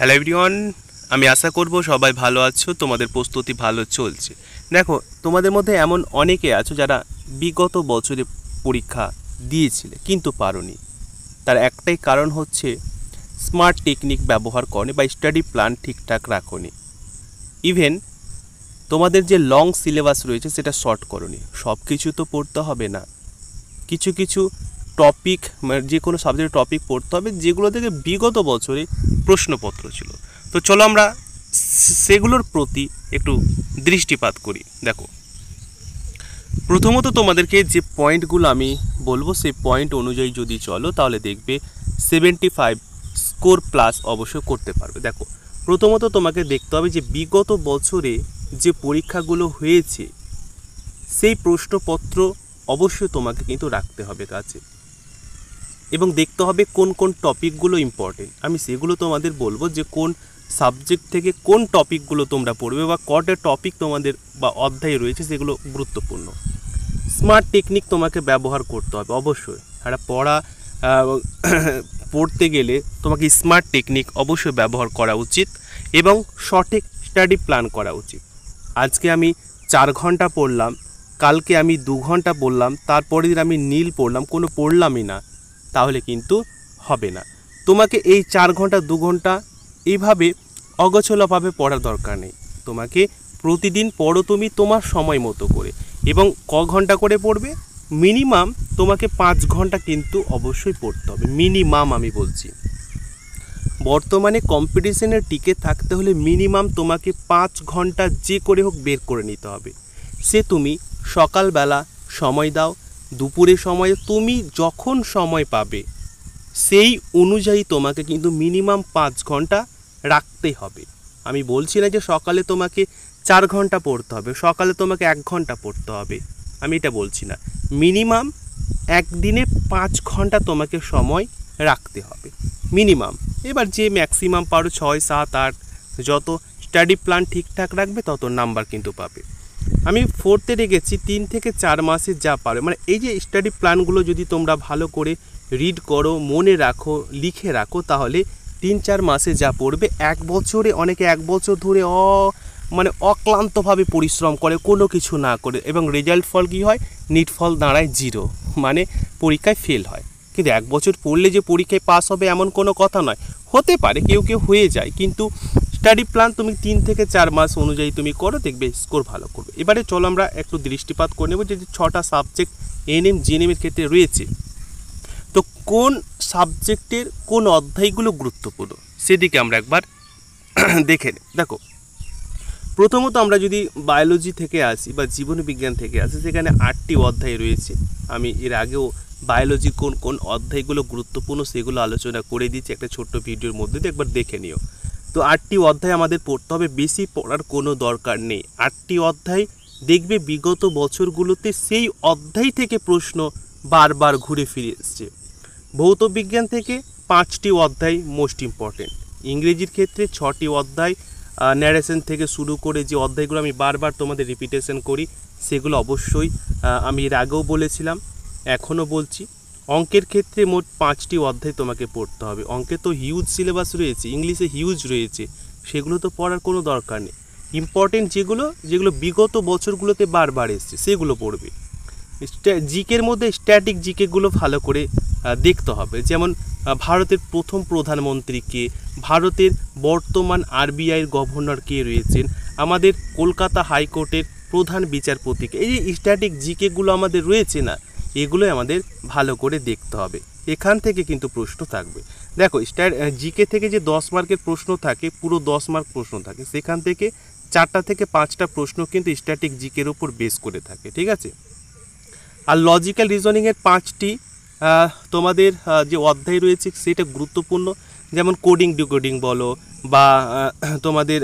Hello everyone, আমি আশা করব সবাই ভালো আছো, তোমাদের প্রস্তুতি ভালো চলছে। দেখো, তোমাদের মধ্যে এমন অনেকে আছো যারা বিগত বছরে পরীক্ষা দিয়েছিলে কিন্তু পারোনি। তার একটাই কারণ হচ্ছে স্মার্ট টেকনিক ব্যবহার করনি বা স্টাডি প্ল্যান ঠিকঠাক রাখোনি। ইভেন তোমাদের যে লং সিলেবাস রয়েছে সেটা শর্ট করোনি। সব কিছু তো পড়তে হবে না, কিছু কিছু টপিক, যে কোনো সাবজেক্টের টপিক পড়তে হবে যেগুলো থেকে বিগত বছরে প্রশ্নপত্র ছিল। তো চলো আমরা সেগুলোর প্রতি একটু দৃষ্টিপাত করি। দেখো, প্রথমত তোমাদেরকে যে পয়েন্টগুলো আমি বলবো সেই পয়েন্ট অনুযায়ী যদি চলো তাহলে দেখবে 75 স্কোর প্লাস অবশ্যই করতে পারবে। দেখো, প্রথমত তোমাকে দেখতে হবে যে বিগত বছরে যে পরীক্ষাগুলো হয়েছে সেই প্রশ্নপত্র অবশ্যই তোমাকে কিন্তু রাখতে হবে কাছে, এবং দেখতে হবে কোন কোন টপিকগুলো ইম্পর্টেন্ট। আমি সেগুলো তোমাদের বলবো যে কোন সাবজেক্ট থেকে কোন টপিকগুলো তোমরা পড়বে বা কটা টপিক তোমাদের বা অধ্যায় রয়েছে সেগুলো গুরুত্বপূর্ণ। স্মার্ট টেকনিক তোমাকে ব্যবহার করতে হবে অবশ্যই। একটা পড়তে গেলে তোমাকে স্মার্ট টেকনিক অবশ্যই ব্যবহার করা উচিত এবং সঠিক স্টাডি প্ল্যান করা উচিত। আজকে আমি 4 ঘন্টা পড়লাম, কালকে আমি 2 ঘন্টা পড়লাম, তারপরের দিন আমি নীল পড়লাম, কোনো পড়লামই না, তাহলে কিন্তু হবে না। তোমাকে এই 4 ঘন্টা 2 ঘন্টা এইভাবে অগোছালোভাবে পড়ার দরকার নেই। তোমাকে প্রতিদিন পড়ো তুমি তোমার সময় মতো করে, এবং ক ঘন্টা করে পড়বে, মিনিমাম তোমাকে 5 ঘন্টা কিন্তু অবশ্যই পড়তে হবে, মিনিমাম আমি বলছি। বর্তমানে কম্পিটিশনে টিকে থাকতে হলে মিনিমাম তোমাকে 5 ঘন্টা যে করে হোক বের করে নিতে হবে। সে তুমি সকালবেলা সময় দাও, দুপুরে সময়, তুমি যখন সময় পাবে সেই অনুযায়ী তোমাকে কিন্তু মিনিমাম 5 ঘন্টা রাখতেই হবে। আমি বলছি না যে সকালে তোমাকে 4 ঘন্টা পড়তে হবে, সকালে তোমাকে 1 ঘন্টা পড়তে হবে, আমি এটা বলছি না। মিনিমাম একদিনে 5 ঘন্টা তোমাকে সময় রাখতে হবে মিনিমাম। এবার যে ম্যাক্সিমাম পারো 6, 7, 8, যত স্টাডি প্ল্যান ঠিকঠাক রাখবে তত নাম্বার কিন্তু পাবে। আমি 4তে রেখেছি 3 থেকে 4 মাসে যা পারো, মানে এই যে স্টাডি প্ল্যানগুলো যদি তোমরা ভালো করে রিড করো, মনে রাখো, লিখে রাখো, তাহলে 3-4 মাসে যা পড়বে 1 বছরে, অনেকে 1 বছর ধরে অক্লান্তভাবে পরিশ্রম করে কোনো কিছু না করে, এবং রেজাল্ট ফল কী হয়, নিট ফল দাঁড়ায় 0, মানে পরীক্ষায় ফেল হয়। কিন্তু 1 বছর পড়লে যে পরীক্ষায় পাস হবে এমন কোনো কথা নয়, হতে পারে কেউ কেউ হয়ে যায়, কিন্তু স্টাডি প্ল্যান তুমি 3 থেকে 4 মাস অনুযায়ী তুমি করো, দেখবে স্কোর ভালো করবে। এবারে চলো আমরা একটু দৃষ্টিপাত করে নেব যে 6টা সাবজেক্ট এএনএম জিএনএমের ক্ষেত্রে রয়েছে, তো কোন সাবজেক্টের কোন অধ্যায়গুলো গুরুত্বপূর্ণ সেদিকে আমরা একবার দেখে নিই। দেখো, প্রথমত আমরা যদি বায়োলজি থেকে আসি বা জীবনবিজ্ঞান থেকে আসি, সেখানে 8টি অধ্যায় রয়েছে। আমি এর আগেও বায়োলজি কোন কোন অধ্যায়গুলো গুরুত্বপূর্ণ সেগুলো আলোচনা করে দিচ্ছি একটা ছোট্ট ভিডিওর মধ্যে দিয়ে, একবার দেখে নিও। তো 8টি অধ্যায় আমাদের পড়তে হবে, বেশি পড়ার কোনো দরকার নেই। 8টি অধ্যায় দেখবে বিগত বছরগুলোতে সেই অধ্যায় থেকে প্রশ্ন বারবার ঘুরে ফিরে এসছে। ভৌত বিজ্ঞান থেকে 5টি অধ্যায় মোস্ট ইম্পর্টেন্ট। ইংরেজির ক্ষেত্রে 6টি অধ্যায়, ন্যারেশন থেকে শুরু করে যে অধ্যায়গুলো আমি বারবার তোমাদের রিপিটেশন করি সেগুলো অবশ্যই আমি এর আগেও বলেছিলাম, এখনও বলছি। অঙ্কের ক্ষেত্রে মোট 5টি অধ্যায় তোমাকে পড়তে হবে। অঙ্কে তো হিউজ সিলেবাস রয়েছে, ইংলিশে হিউজ রয়েছে, সেগুলো তো পড়ার কোনো দরকার নেই। ইম্পর্টেন্ট যেগুলো যেগুলো বিগত বছরগুলোতে বারবার এসছে সেগুলো পড়বে। জিকের মধ্যে স্ট্যাটিক জিকেগুলো ভালো করে দেখতে হবে, যেমন ভারতের প্রথম প্রধানমন্ত্রী কে, ভারতের বর্তমান আরবিআইয়ের গভর্নর কে রয়েছেন, আমাদের কলকাতা হাইকোর্টের প্রধান বিচারপতিকে, এই যে স্ট্যাটিক জিকেগুলো আমাদের রয়েছে না, এগুলোই আমাদের ভালো করে দেখতে হবে। এখান থেকে কিন্তু প্রশ্ন থাকবে। দেখো, জিকে থেকে যে 10 মার্কের প্রশ্ন থাকে, পুরো 10 মার্ক প্রশ্ন থাকে, সেখান থেকে 4টা থেকে 5টা প্রশ্ন কিন্তু স্ট্যাটিক জিকের উপর বেস করে থাকে, ঠিক আছে। আর লজিক্যাল রিজনিংয়ের 5টি তোমাদের যে অধ্যায় রয়েছে সেটা গুরুত্বপূর্ণ, যেমন কোডিং ডিকোডিং বলো বা তোমাদের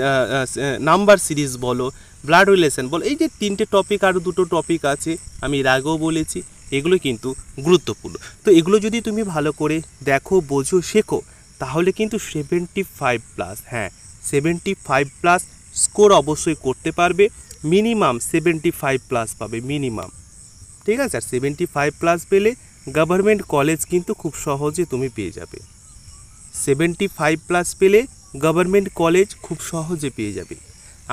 নাম্বার সিরিজ বলো, ব্লাড রিলেশন বলো, এই যে 3টে টপিক, আরও 2টো টপিক আছে আমি এর আগেও বলেছি, এগুলো কিন্তু গুরুত্বপূর্ণ। তো এগুলো যদি তুমি ভালো করে দেখো, বোঝো, শেখো, তাহলে কিন্তু 75+, হ্যাঁ 75+ স্কোর অবশ্যই করতে পারবে, মিনিমাম 75+ পাবে মিনিমাম, ঠিক আছে। আর 75+ পেলে গভর্নমেন্ট কলেজ কিন্তু খুব সহজে তুমি পেয়ে যাবে। 75+ পেলে গভর্নমেন্ট কলেজ খুব সহজে পেয়ে যাবে।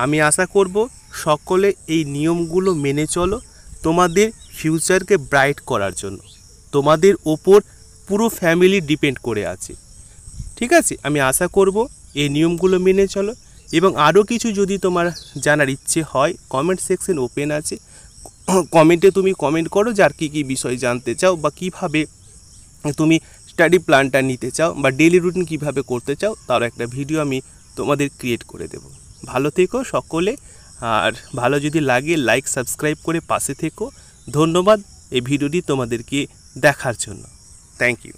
আমি আশা করব সকলে এই নিয়মগুলো মেনে চলো তোমাদের ফিউচারকে ব্রাইট করার জন্য। তোমাদের ওপর পুরো ফ্যামিলি ডিপেন্ড করে আছে, ঠিক আছে? আমি আশা করব এই নিয়মগুলো মেনে চলো। এবং আরও কিছু যদি তোমার জানার ইচ্ছে হয়, কমেন্ট সেকশন ওপেন আছে, কমেন্টে তুমি কমেন্ট করো যার কী কী বিষয় জানতে চাও, বা কীভাবে তুমি স্টাডি প্ল্যানটা নিতে চাও, বা ডেলি রুটিন কীভাবে করতে চাও, তার একটা ভিডিও আমি তোমাদের ক্রিয়েট করে দেব। ভালো থেকো সকলে, আর ভালো যদি লাগে লাইক সাবস্ক্রাইব করে পাশে থেকো। ধন্যবাদ এই ভিডিওটি তোমাদেরকে দেখার জন্য। Thank you.